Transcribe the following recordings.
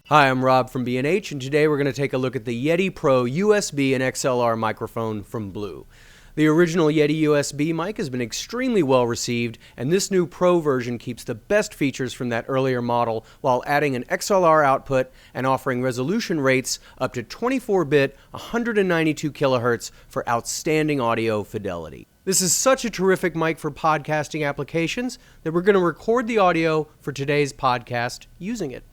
Hi, I'm Rob from B&H, and today we're going to take a look at the Yeti Pro USB and XLR microphone from Blue. The original Yeti USB mic has been extremely well received, and this new Pro version keeps the best features from that earlier model while adding an XLR output and offering resolution rates up to 24-bit, 192 kHz for outstanding audio fidelity. This is such a terrific mic for podcasting applications that we're going to record the audio for today's podcast using it.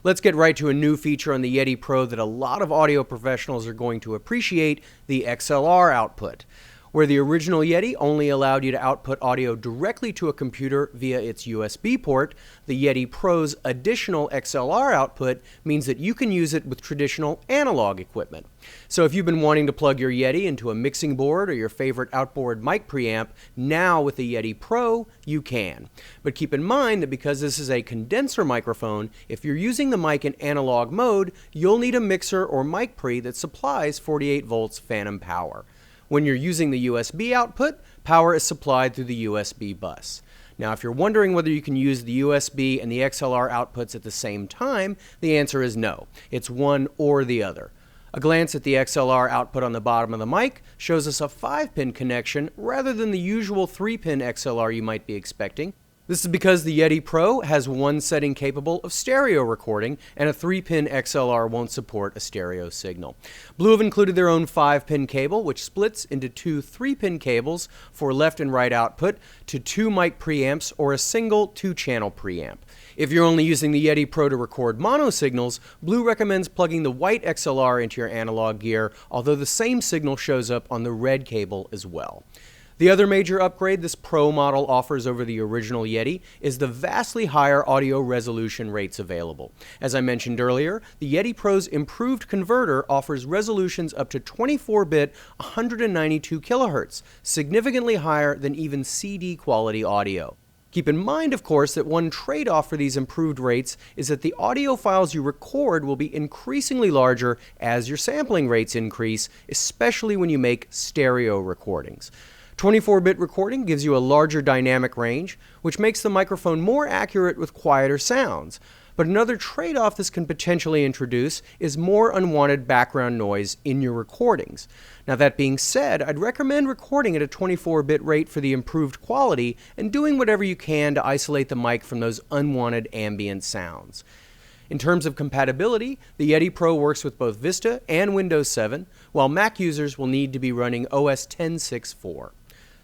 Let's get right to a new feature on the Yeti Pro that a lot of audio professionals are going to appreciate, the XLR output. Where the original Yeti only allowed you to output audio directly to a computer via its USB port, the Yeti Pro's additional XLR output means that you can use it with traditional analog equipment. So if you've been wanting to plug your Yeti into a mixing board or your favorite outboard mic preamp, now with the Yeti Pro, you can. But keep in mind that because this is a condenser microphone, if you're using the mic in analog mode, you'll need a mixer or mic pre that supplies 48 volts phantom power. When you're using the USB output, power is supplied through the USB bus. Now, if you're wondering whether you can use the USB and the XLR outputs at the same time, the answer is no. It's one or the other. A glance at the XLR output on the bottom of the mic shows us a 5-pin connection rather than the usual 3-pin XLR you might be expecting. This is because the Yeti Pro has one setting capable of stereo recording, and a 3-pin XLR won't support a stereo signal. Blue have included their own 5-pin cable, which splits into two 3-pin cables for left and right output to two mic preamps or a single 2-channel preamp. If you're only using the Yeti Pro to record mono signals, Blue recommends plugging the white XLR into your analog gear, although the same signal shows up on the red cable as well. The other major upgrade this Pro model offers over the original Yeti is the vastly higher audio resolution rates available. As I mentioned earlier, the Yeti Pro's improved converter offers resolutions up to 24-bit, 192 kHz, significantly higher than even CD quality audio. Keep in mind, of course, that one trade-off for these improved rates is that the audio files you record will be increasingly larger as your sampling rates increase, especially when you make stereo recordings. 24-bit recording gives you a larger dynamic range, which makes the microphone more accurate with quieter sounds. But another trade-off this can potentially introduce is more unwanted background noise in your recordings. Now, that being said, I'd recommend recording at a 24-bit rate for the improved quality and doing whatever you can to isolate the mic from those unwanted ambient sounds. In terms of compatibility, the Yeti Pro works with both Vista and Windows 7, while Mac users will need to be running OS X.6.4.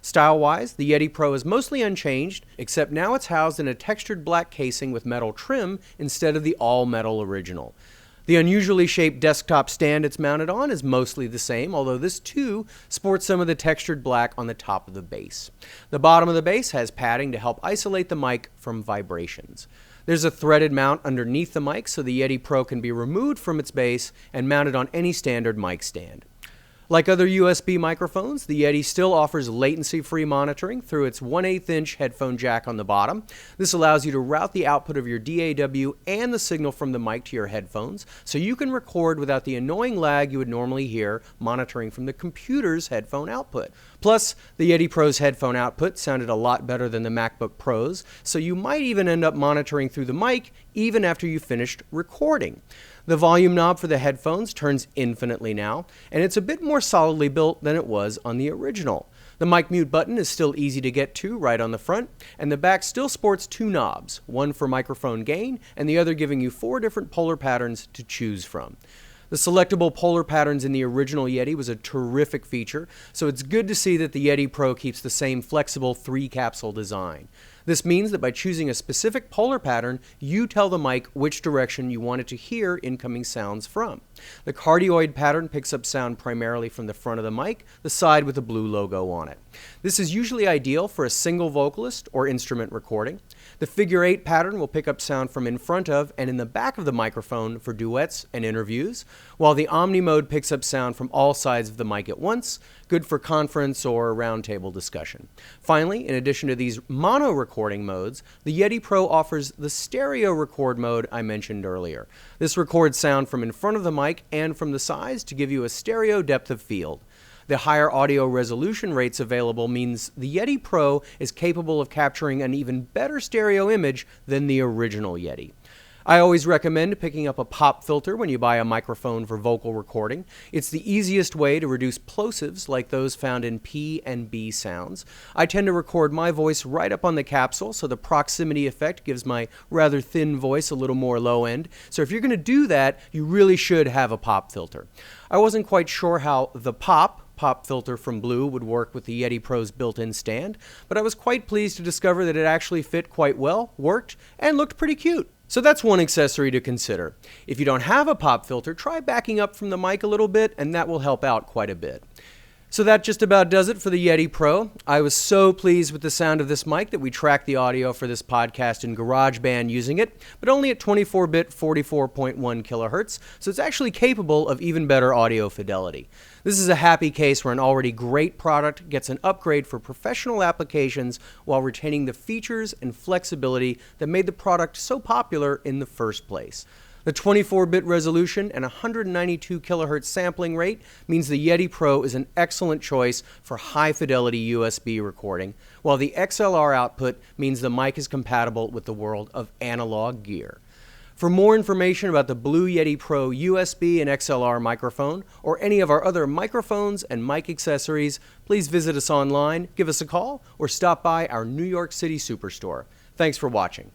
Style-wise, the Yeti Pro is mostly unchanged, except now it's housed in a textured black casing with metal trim instead of the all-metal original. The unusually shaped desktop stand it's mounted on is mostly the same, although this too sports some of the textured black on the top of the base. The bottom of the base has padding to help isolate the mic from vibrations. There's a threaded mount underneath the mic so the Yeti Pro can be removed from its base and mounted on any standard mic stand. Like other USB microphones, the Yeti still offers latency-free monitoring through its 1/8-inch headphone jack on the bottom. This allows you to route the output of your DAW and the signal from the mic to your headphones, so you can record without the annoying lag you would normally hear monitoring from the computer's headphone output. Plus, the Yeti Pro's headphone output sounded a lot better than the MacBook Pro's, so you might even end up monitoring through the mic even after you finished recording. The volume knob for the headphones turns infinitely now, and it's a bit more solidly built than it was on the original. The mic mute button is still easy to get to right on the front, and the back still sports two knobs, one for microphone gain and the other giving you 4 different polar patterns to choose from. The selectable polar patterns in the original Yeti was a terrific feature, so it's good to see that the Yeti Pro keeps the same flexible 3-capsule design. This means that by choosing a specific polar pattern, you tell the mic which direction you want it to hear incoming sounds from. The cardioid pattern picks up sound primarily from the front of the mic, the side with the blue logo on it. This is usually ideal for a single vocalist or instrument recording. The figure 8 pattern will pick up sound from in front of and in the back of the microphone for duets and interviews, while the Omni mode picks up sound from all sides of the mic at once, good for conference or roundtable discussion. Finally, in addition to these mono recording modes, the Yeti Pro offers the stereo record mode I mentioned earlier. This records sound from in front of the mic and from the sides to give you a stereo depth of field. The higher audio resolution rates available means the Yeti Pro is capable of capturing an even better stereo image than the original Yeti. I always recommend picking up a pop filter when you buy a microphone for vocal recording. It's the easiest way to reduce plosives like those found in P and B sounds. I tend to record my voice right up on the capsule, so the proximity effect gives my rather thin voice a little more low end. So if you're going to do that, you really should have a pop filter. I wasn't quite sure how the pop filter from Blue would work with the Yeti Pro's built-in stand, but I was quite pleased to discover that it actually fit quite well, worked, and looked pretty cute. So that's one accessory to consider. If you don't have a pop filter, try backing up from the mic a little bit, and that will help out quite a bit. So that just about does it for the Yeti Pro. I was so pleased with the sound of this mic that we tracked the audio for this podcast in GarageBand using it, but only at 24-bit 44.1 kilohertz, so it's actually capable of even better audio fidelity. This is a happy case where an already great product gets an upgrade for professional applications while retaining the features and flexibility that made the product so popular in the first place. The 24-bit resolution and 192 kilohertz sampling rate means the Yeti Pro is an excellent choice for high-fidelity USB recording, while the XLR output means the mic is compatible with the world of analog gear. For more information about the Blue Yeti Pro USB and XLR microphone, or any of our other microphones and mic accessories, please visit us online, give us a call, or stop by our New York City Superstore. Thanks for watching.